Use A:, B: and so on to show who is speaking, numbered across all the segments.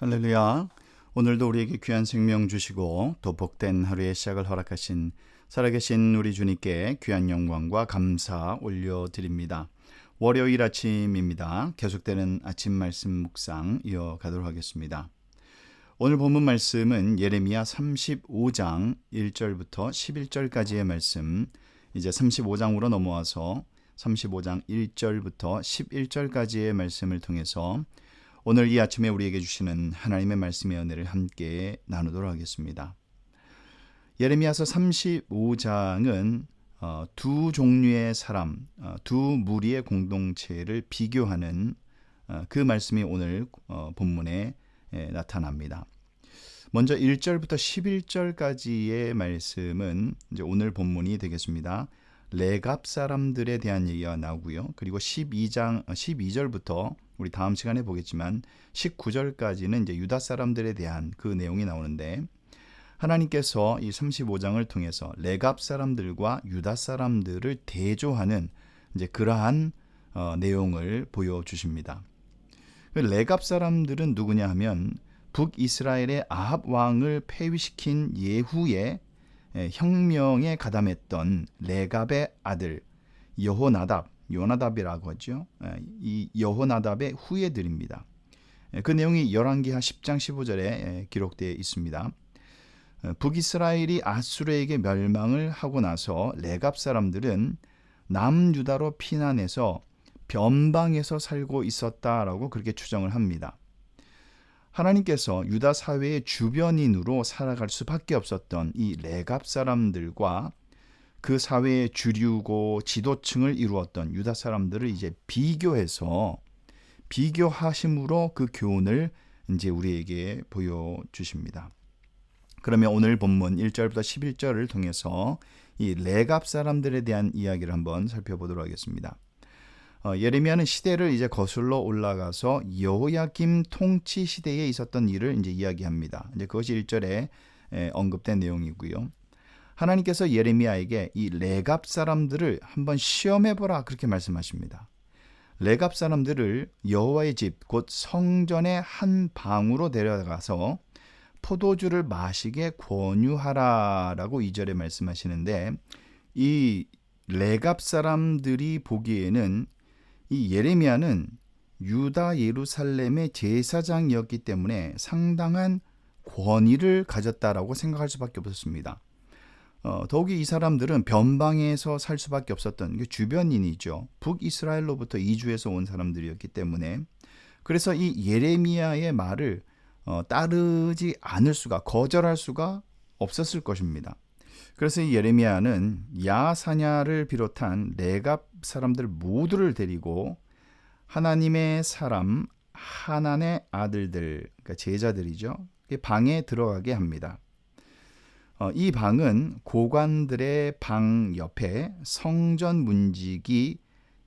A: 할렐루야. 오늘도 우리에게 귀한 생명 주시고 또 복된 하루의 시작을 허락하신 살아계신 우리 주님께 귀한 영광과 감사 올려드립니다. 월요일 아침입니다. 계속되는 아침 말씀 묵상 이어가도록 하겠습니다. 오늘 본문 말씀은 예레미야 35장 1절부터 11절까지의 말씀, 이제 35장으로 넘어와서 35장 1절부터 11절까지의 말씀을 통해서 오늘 이 아침에 우리에게 주시는 하나님의 말씀의 은혜를 함께 나누도록 하겠습니다. 예레미야서 35장은 두 종류의 사람, 두 무리의 공동체를 비교하는 그 말씀이 오늘 본문에 나타납니다. 먼저 1절부터 11절까지의 말씀은 이제 오늘 본문이 되겠습니다. 레갑 사람들에 대한 얘기가 나오고요. 그리고 12절부터 우리 다음 시간에 보겠지만 19절까지는 이제 유다 사람들에 대한 그 내용이 나오는데, 하나님께서 이 35장을 통해서 레갑 사람들과 유다 사람들을 대조하는 이제 그러한 내용을 보여주십니다. 레갑 사람들은 누구냐 하면 북이스라엘의 아합 왕을 폐위시킨 예후의 혁명에 가담했던 레갑의 아들 요나답이라고 하죠. 이 여호나답의 후예들입니다. 그 내용이 열왕기하 10장 15절에 기록되어 있습니다. 북이스라엘이 아수르에게 멸망을 하고 나서 레갑 사람들은 남유다로 피난해서 변방에서 살고 있었다라고 그렇게 추정을 합니다. 하나님께서 유다 사회의 주변인으로 살아갈 수밖에 없었던 이 레갑 사람들과 그 사회의 주류고 지도층을 이루었던 유다 사람들을 이제 비교하심으로 그 교훈을 이제 우리에게 보여주십니다. 그러면 오늘 본문 1절부터 11절을 통해서 이 레갑 사람들에 대한 이야기를 한번 살펴보도록 하겠습니다. 예레미야는 시대를 이제 거슬러 올라가서 여호야김 통치 시대에 있었던 일을 이제 이야기합니다. 이제 그것이 1절에 언급된 내용이고요. 하나님께서 예레미야에게 이 레갑 사람들을 한번 시험해보라 그렇게 말씀하십니다. 레갑 사람들을 여호와의 집 곧 성전의 한 방으로 데려가서 포도주를 마시게 권유하라라고 2절에 말씀하시는데, 이 레갑 사람들이 보기에는 이 예레미야는 유다 예루살렘의 제사장이었기 때문에 상당한 권위를 가졌다라고 생각할 수밖에 없었습니다. 더욱이 이 사람들은 변방에서 살 수밖에 없었던 주변인이죠. 북이스라엘로부터 이주해서 온 사람들이었기 때문에, 그래서 이 예레미야의 말을 따르지 않을 수가, 거절할 수가 없었을 것입니다. 그래서 이 예레미야는 야사냐를 비롯한 레갑 사람들 모두를 데리고 하나님의 사람 하난의 아들들, 그러니까 제자들이죠, 방에 들어가게 합니다. 이 방은 고관들의 방 옆에 성전 문지기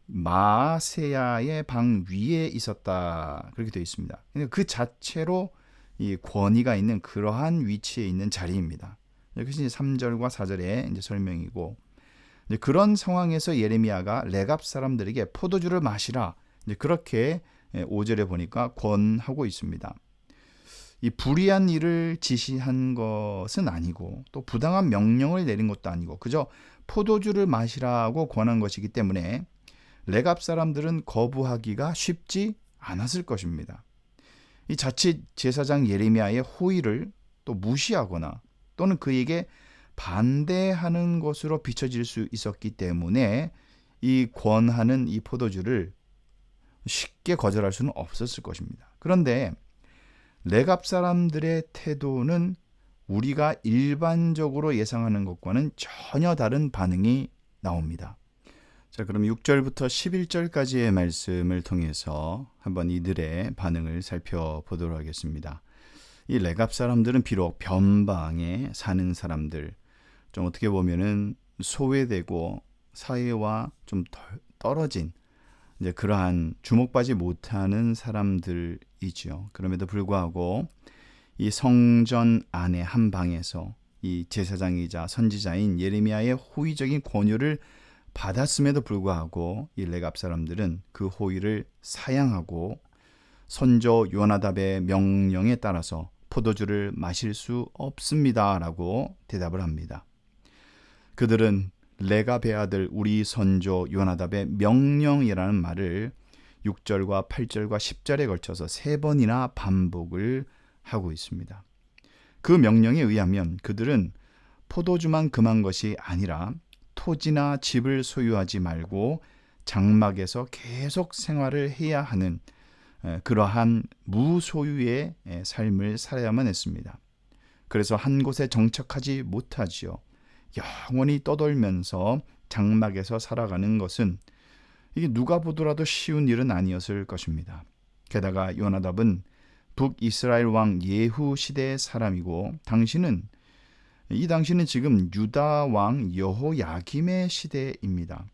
A: 마세야의 방 위에 있었다, 그렇게 되어 있습니다. 그 자체로 이 권위가 있는 그러한 위치에 있는 자리입니다. 이것이 3절과 4절의 이제 설명이고, 이제 그런 상황에서 예레미야가 레갑 사람들에게 포도주를 마시라, 이제 그렇게 5절에 보니까 권하고 있습니다. 이 불의한 일을 지시한 것은 아니고 또 부당한 명령을 내린 것도 아니고 그저 포도주를 마시라고 권한 것이기 때문에 레갑 사람들은 거부하기가 쉽지 않았을 것입니다. 이 자칫 제사장 예레미야의 호의를 또 무시하거나 또는 그에게 반대하는 것으로 비춰질 수 있었기 때문에 이 권하는 이 포도주를 쉽게 거절할 수는 없었을 것입니다. 그런데 레갑 사람들의 태도는 우리가 일반적으로 예상하는 것과는 전혀 다른 반응이 나옵니다. 자, 그럼 6절부터 11절까지의 말씀을 통해서 한번 이들의 반응을 살펴보도록 하겠습니다. 이 레갑 사람들은 비록 변방에 사는 사람들, 좀 어떻게 보면은 소외되고 사회와 좀 떨어진 이제 그러한 주목받지 못하는 사람들이죠. 그럼에도 불구하고 이 성전 안에 한 방에서 이 제사장이자 선지자인 예레미야의 호의적인 권유를 받았음에도 불구하고 이 레갑 사람들은 그 호의를 사양하고 선조 요나답의 명령에 따라서 포도주를 마실 수 없습니다라고 대답을 합니다. 그들은 레갑의 아들 우리 선조 요나답의 명령이라는 말을 6절과 8절과 10절에 걸쳐서 3번이나 반복을 하고 있습니다. 그 명령에 의하면 그들은 포도주만 금한 것이 아니라 토지나 집을 소유하지 말고 장막에서 계속 생활을 해야 하는 그러한 무소유의 삶을 살아야만 했습니다. 그래서 한 곳에 정착하지 못하지요. 영원히 떠돌면서 장막에서 살아가는 것은 이게 누가 보더라도 쉬운 일은 아니었을 것입니다. 게다가 요나답은 북이스라엘 왕 예후 시대의 사람이고 이 당시는 지금 유다 왕 여호야김의 시대입니다.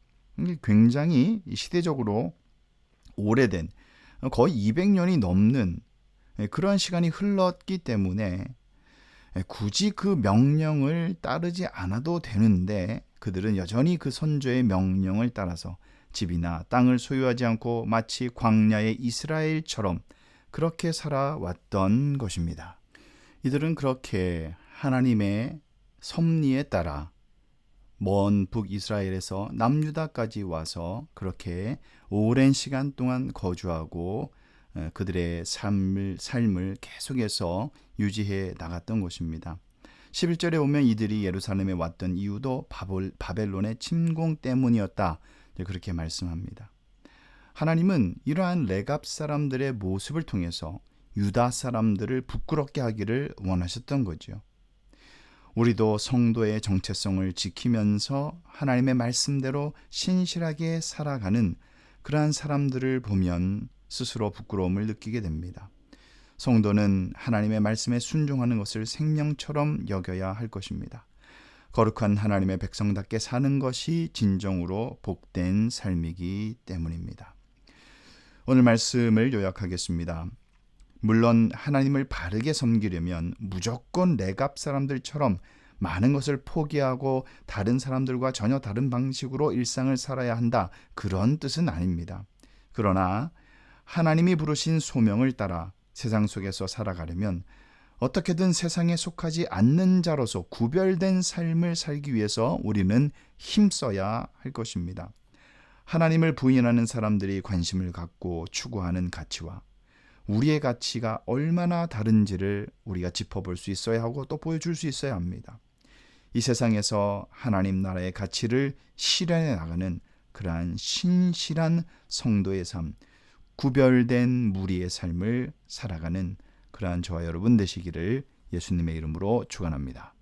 A: 굉장히 시대적으로 오래된 거의 200년이 넘는 그러한 시간이 흘렀기 때문에 굳이 그 명령을 따르지 않아도 되는데 그들은 여전히 그 선조의 명령을 따라서 집이나 땅을 소유하지 않고 마치 광야의 이스라엘처럼 그렇게 살아왔던 것입니다. 이들은 그렇게 하나님의 섭리에 따라 먼 북이스라엘에서 남유다까지 와서 그렇게 오랜 시간 동안 거주하고 그들의 삶을 계속해서 유지해 나갔던 것입니다. 11절에 보면 이들이 예루살렘에 왔던 이유도 바벨론의 침공 때문이었다. 그렇게 말씀합니다. 하나님은 이러한 레갑 사람들의 모습을 통해서 유다 사람들을 부끄럽게 하기를 원하셨던 거죠. 우리도 성도의 정체성을 지키면서 하나님의 말씀대로 신실하게 살아가는 그러한 사람들을 보면 스스로 부끄러움을 느끼게 됩니다. 성도는 하나님의 말씀에 순종하는 것을 생명처럼 여겨야 할 것입니다. 거룩한 하나님의 백성답게 사는 것이 진정으로 복된 삶이기 때문입니다. 오늘 말씀을 요약하겠습니다. 물론 하나님을 바르게 섬기려면 무조건 레갑 사람들처럼 많은 것을 포기하고 다른 사람들과 전혀 다른 방식으로 일상을 살아야 한다. 그런 뜻은 아닙니다. 그러나 하나님이 부르신 소명을 따라 세상 속에서 살아가려면 어떻게든 세상에 속하지 않는 자로서 구별된 삶을 살기 위해서 우리는 힘써야 할 것입니다. 하나님을 부인하는 사람들이 관심을 갖고 추구하는 가치와 우리의 가치가 얼마나 다른지를 우리가 짚어볼 수 있어야 하고 또 보여줄 수 있어야 합니다. 이 세상에서 하나님 나라의 가치를 실현해 나가는 그러한 신실한 성도의 삶, 구별된 무리의 삶을 살아가는 그러한 저와 여러분 되시기를 예수님의 이름으로 축원합니다.